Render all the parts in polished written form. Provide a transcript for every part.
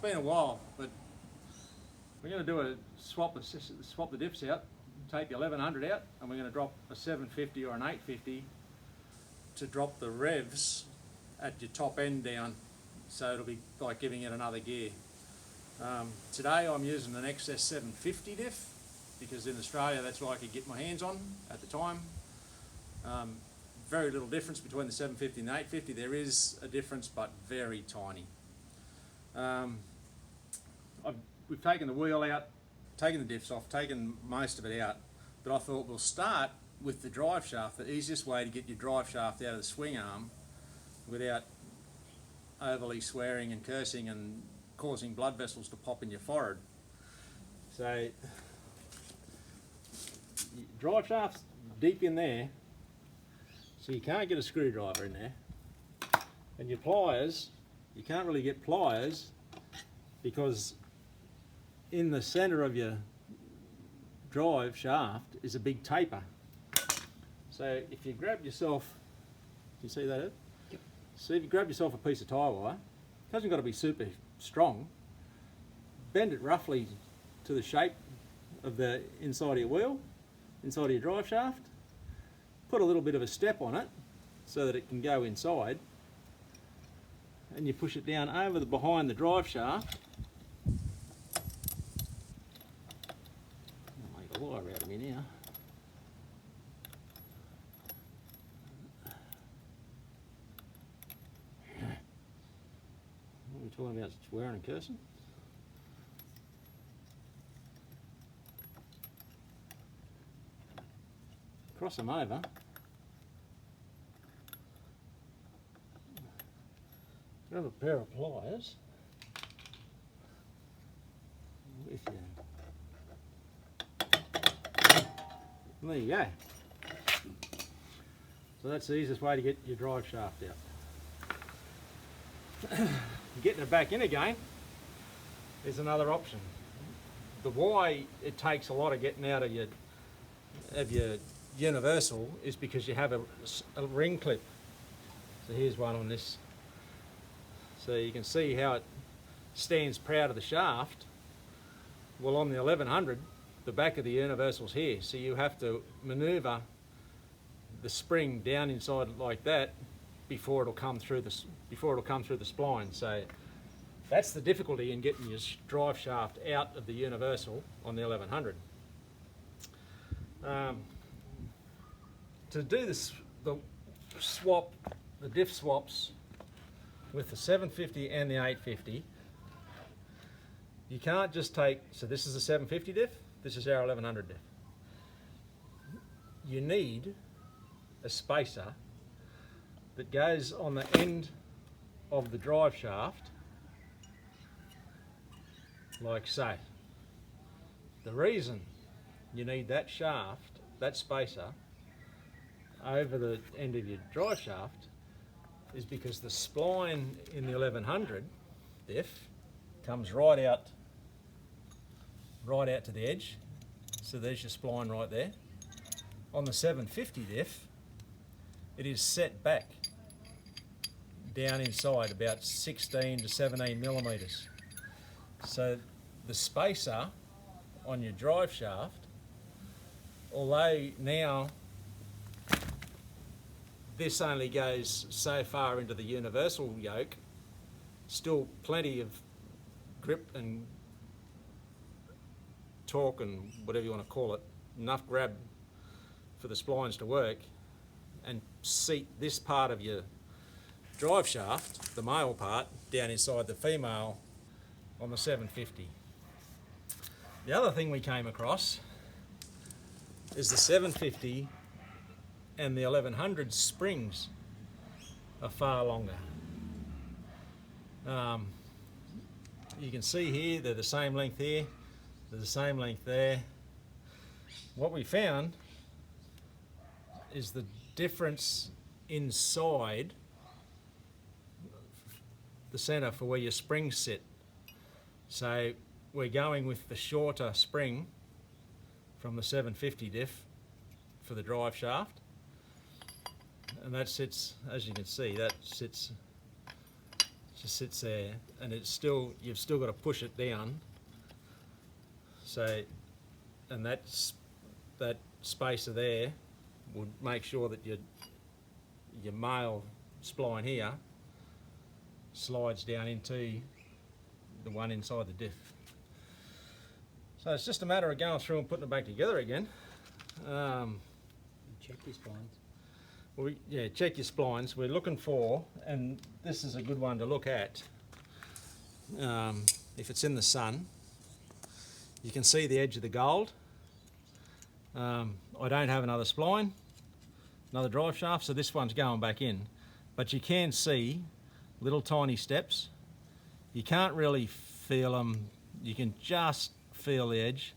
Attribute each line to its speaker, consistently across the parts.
Speaker 1: been a while, but we're going to do a swap the diffs out, take the 1100 out, and we're going to drop a 750 or an 850 to drop the revs at your top end down, so it'll be like giving it another gear. Today I'm using an XS 750 diff because in Australia that's what I could get my hands on at the time. Very little difference between the 750 and the 850. There is a difference, but very tiny. We've taken the wheel out, taken the diffs off, taken most of it out, but I thought we'll start with the drive shaft, the easiest way to get your drive shaft out of the swing arm without overly swearing and cursing and causing blood vessels to pop in your forehead. So, drive shaft's deep in there, so you can't get a screwdriver in there. And your pliers, you can't really get pliers because in the centre of your drive shaft is a big taper. So if you grab yourself, do you see that, Ed? Yep. So if you grab yourself a piece of tyre wire, it hasn't got to be super strong, bend it roughly to the shape of the inside of your wheel, inside of your drive shaft, put a little bit of a step on it so that it can go inside, and you push it down over the behind the drive shaft. I'll make a wire out of me now. What are we talking about, swearing and cursing? Cross them over. Grab a pair of pliers with you. And there you go. So that's the easiest way to get your drive shaft out. Getting it back in again is another option. The why it takes a lot of getting out of your universal is because you have a ring clip. So here's one on this. So you can see how it stands proud of the shaft. Well, on the 1100, the back of the universal's here, so you have to manoeuvre the spring down inside like that before it'll come through the spline. So that's the difficulty in getting your drive shaft out of the universal on the 1100. To do this, the diff swaps with the 750 and the 850, you can't just take, so this is a 750 diff, this is our 1100 diff. You need a spacer that goes on the end of the drive shaft, like so. The reason you need that shaft, that spacer, over the end of your drive shaft is because the spline in the 1100 diff comes right out to the edge. So there's your spline right there. On the 750 diff, it is set back down inside about 16 to 17 millimeters. So the spacer on your drive shaft, although now this only goes so far into the universal yoke, still plenty of grip and torque and whatever you want to call it, enough grab for the splines to work and seat this part of your drive shaft, the male part, down inside the female on the 750. The other thing we came across is the 750 and the 1100 springs are far longer. You can see here they're the same length here, they're the same length there. What we found is the difference inside the centre for where your springs sit. So we're going with the shorter spring from the 750 diff for the drive shaft, and that sits, as you can see, that sits just sits there, and it's still, you've still got to push it down. So, and that spacer there would make sure that your male spline here slides down into the one inside the diff. So it's just a matter of going through and putting it back together again.
Speaker 2: Check your splines.
Speaker 1: Well, yeah, check your splines. We're looking for, and this is a good one to look at, if it's in the sun, you can see the edge of the gold. I don't have another spline, another drive shaft, so this one's going back in. But you can see little tiny steps. You can't really feel them. You can just feel the edge,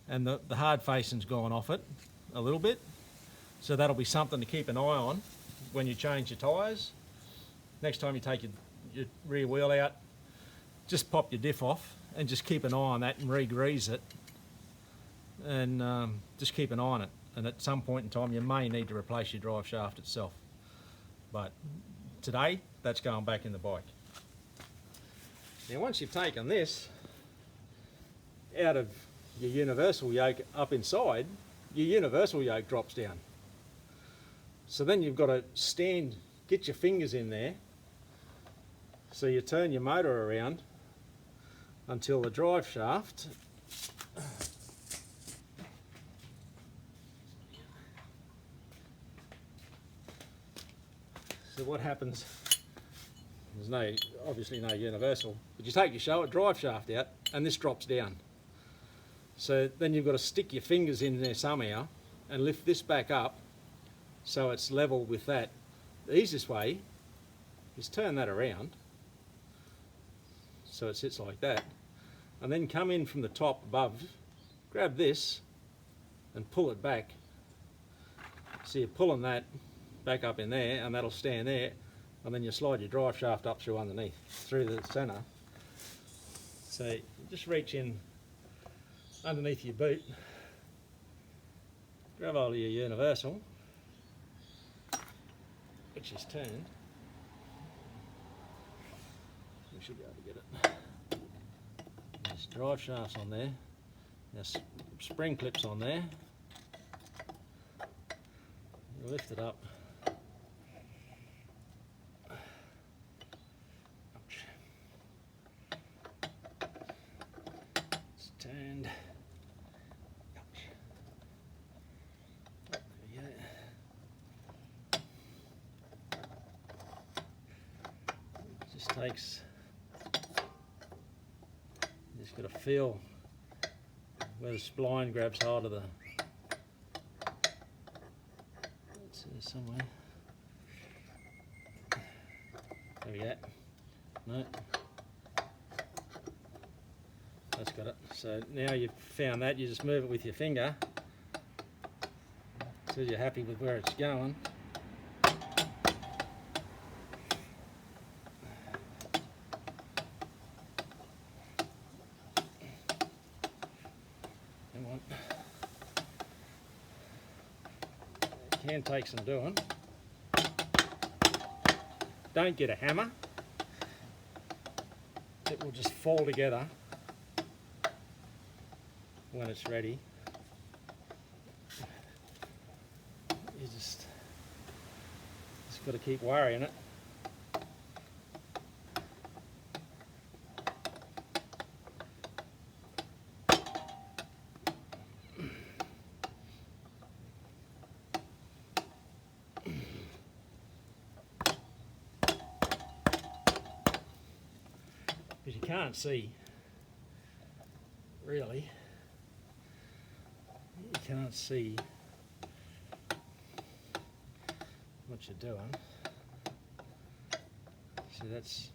Speaker 1: and the hard facing's gone off it a little bit. So that'll be something to keep an eye on when you change your tyres. Next time you take your rear wheel out, just pop your diff off and just keep an eye on that and re-grease it, and just keep an eye on it. And at some point in time you may need to replace your drive shaft itself. But today, that's going back in the bike. Now once you've taken this out of your universal yoke up inside, your universal yoke drops down. So then you've got to stand, get your fingers in there, so you turn your motor around until the drive shaft so what happens, there's obviously no universal, but you take your drive shaft out and this drops down. So then you've got to stick your fingers in there somehow and lift this back up so it's level with that. The easiest way is turn that around so it sits like that, and then come in from the top above, grab this and pull it back. So you're pulling that back up in there, and that'll stand there, and then you slide your drive shaft up through underneath, through the centre. So you just reach in underneath your boot, grab hold of your universal, which is turned. We should be able to get it. There's drive shafts on there, there's spring clips on there. You lift it up. It's turned. There we go. It just takes, you just got to feel where the spline grabs hold of the, it's there somewhere. There we go. No. That's got it. So now you've found that, you just move it with your finger so you're happy with where it's going. It can take some doing. Don't get a hammer. It will just fall together when it's ready. You just got to keep worrying it. Because you can't see, really. You can't see what you're doing. So that's,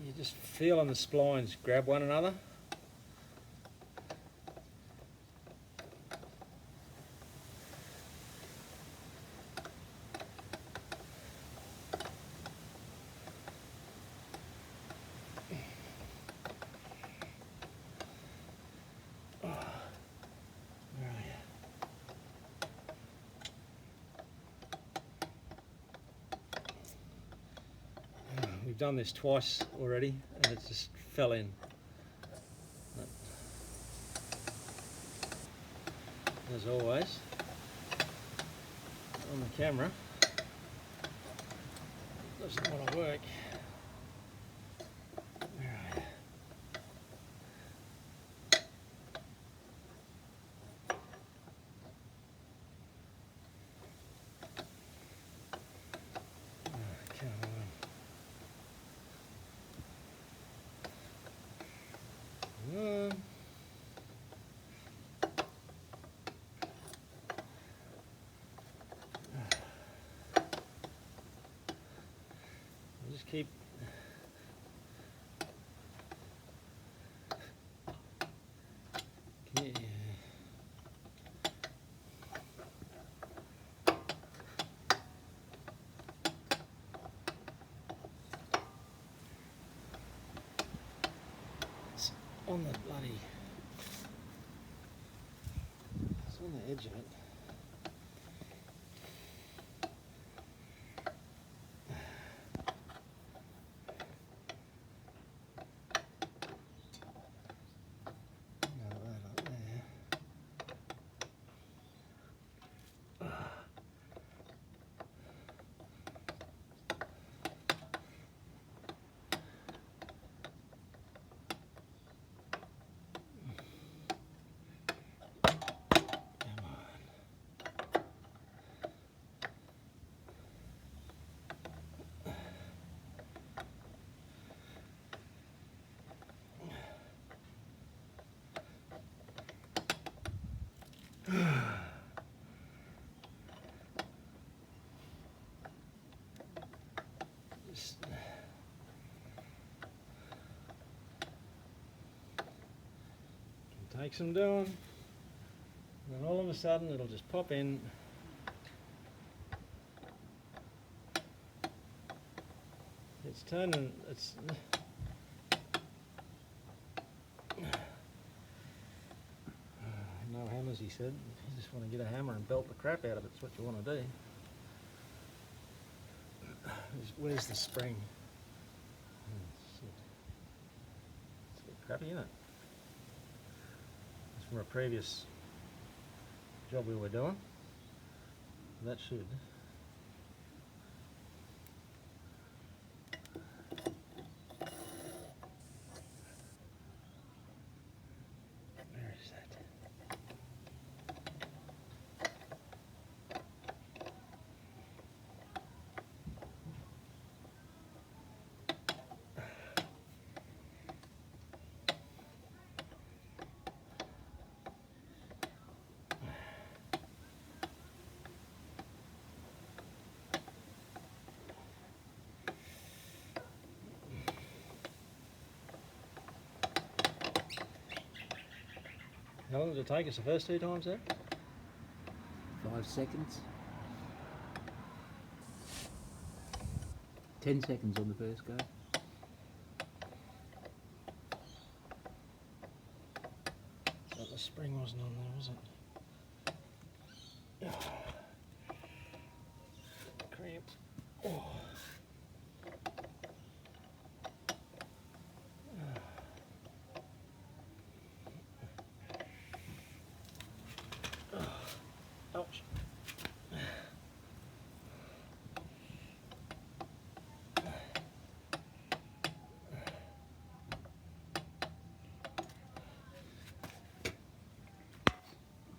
Speaker 1: you're just feeling the splines grab one another. we've done this twice already and it just fell in. As always, on the camera, it doesn't want to work. Right. Come on. Just keep it's on the bloody, it's on the edge of it. Take some doing, and then all of a sudden it'll just pop in. It's turning, it's no hammers, he said. You just want to get a hammer and belt the crap out of it. That's what you want to do. Where's the spring? It's a bit crappy, isn't it? It's from a previous job we were doing. That should. Where is that? How long did it take us the first two times there?
Speaker 2: 5 seconds. 10 seconds on the first go.
Speaker 1: But the spring wasn't on there, was it? Cramp. Oh. Ouch.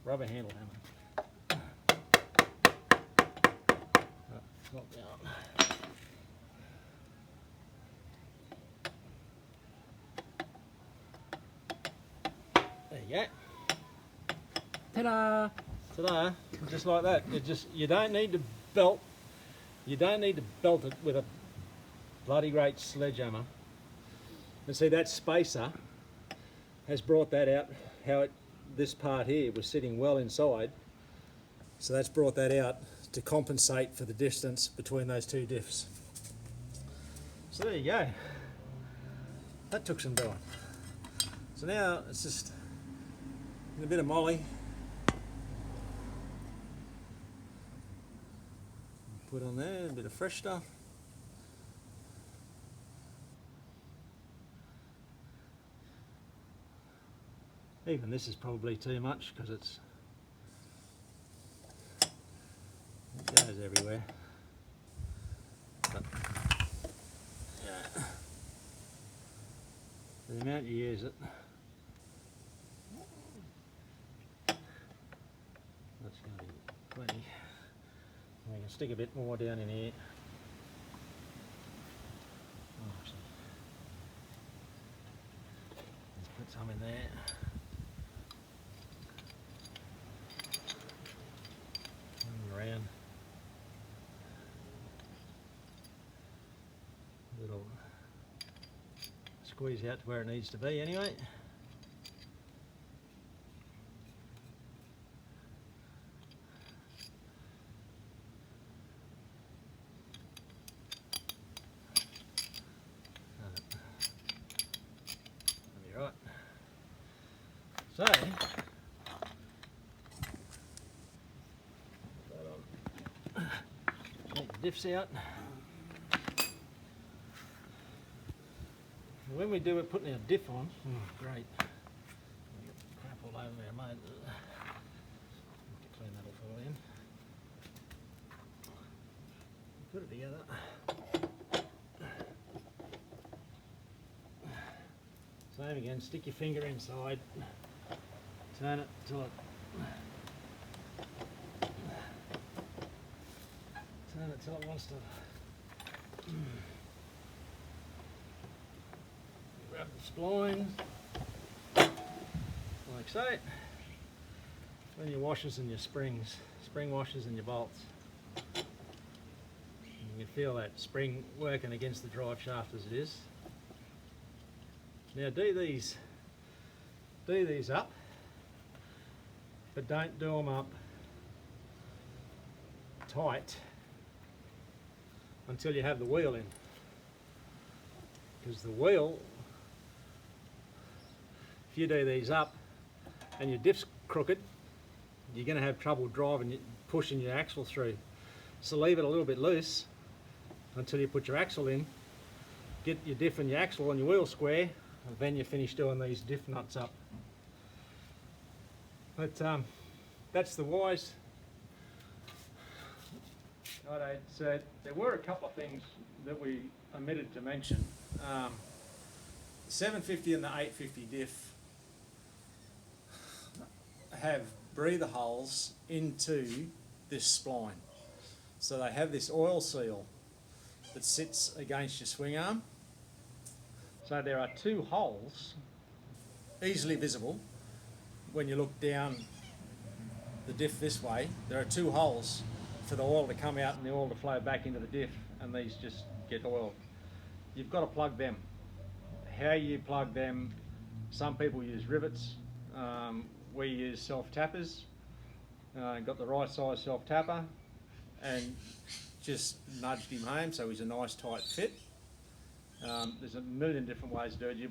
Speaker 1: Rubber handle hammer. Oh, it's not down. There you go.
Speaker 2: Ta-da!
Speaker 1: Ta-da! Just like that. You don't need to belt. You don't need to belt it with a bloody great sledgehammer. And see, that spacer has brought that out. This part here was sitting well inside, so that's brought that out to compensate for the distance between those two diffs. So there you go. That took some doing. So now it's just a bit of molly. Put on there a bit of fresh stuff. Even this is probably too much because it goes everywhere. But yeah, the amount you use it, that's going to be plenty. We can stick a bit more down in here. Oh, actually, let's put some in there. And around. Little squeeze out to where it needs to be anyway. Right. So, take the diffs out. When we do it, putting our diff on, great. Crap all over there, mate. Have to clean that off all in. Put it together. Same again, stick your finger inside, turn it till it wants to grab the spline, like so. Then your washers and your springs, spring washers and your bolts. You can feel that spring working against the drive shaft as it is. Now do these up, but don't do them up tight until you have the wheel in, because the wheel, if you do these up and your diff's crooked, you're going to have trouble driving, pushing your axle through. So leave it a little bit loose until you put your axle in, get your diff and your axle and your wheel square, and then you finish doing these diff nuts up. But that's the wise. Righto, so there were a couple of things that we omitted to mention. The 750 and the 850 diff have breather holes into this spline. So they have this oil seal that sits against your swing arm. So there are two holes, easily visible when you look down the diff this way. There are two holes for the oil to come out and the oil to flow back into the diff, and these just get oiled. You've got to plug them. How you plug them, some people use rivets, we use self-tappers. Got the right size self-tapper and just nudged him home so he's a nice tight fit. There's a million different ways to do it. You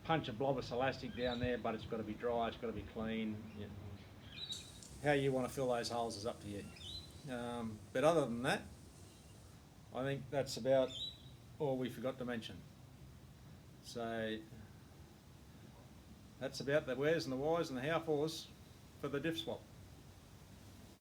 Speaker 1: punch a blobus elastic down there, but it's got to be dry, it's got to be clean. How you want to fill those holes is up to you. But other than that, I think that's about all we forgot to mention. So that's about the wheres and the whys and the how-fors for the diff swap.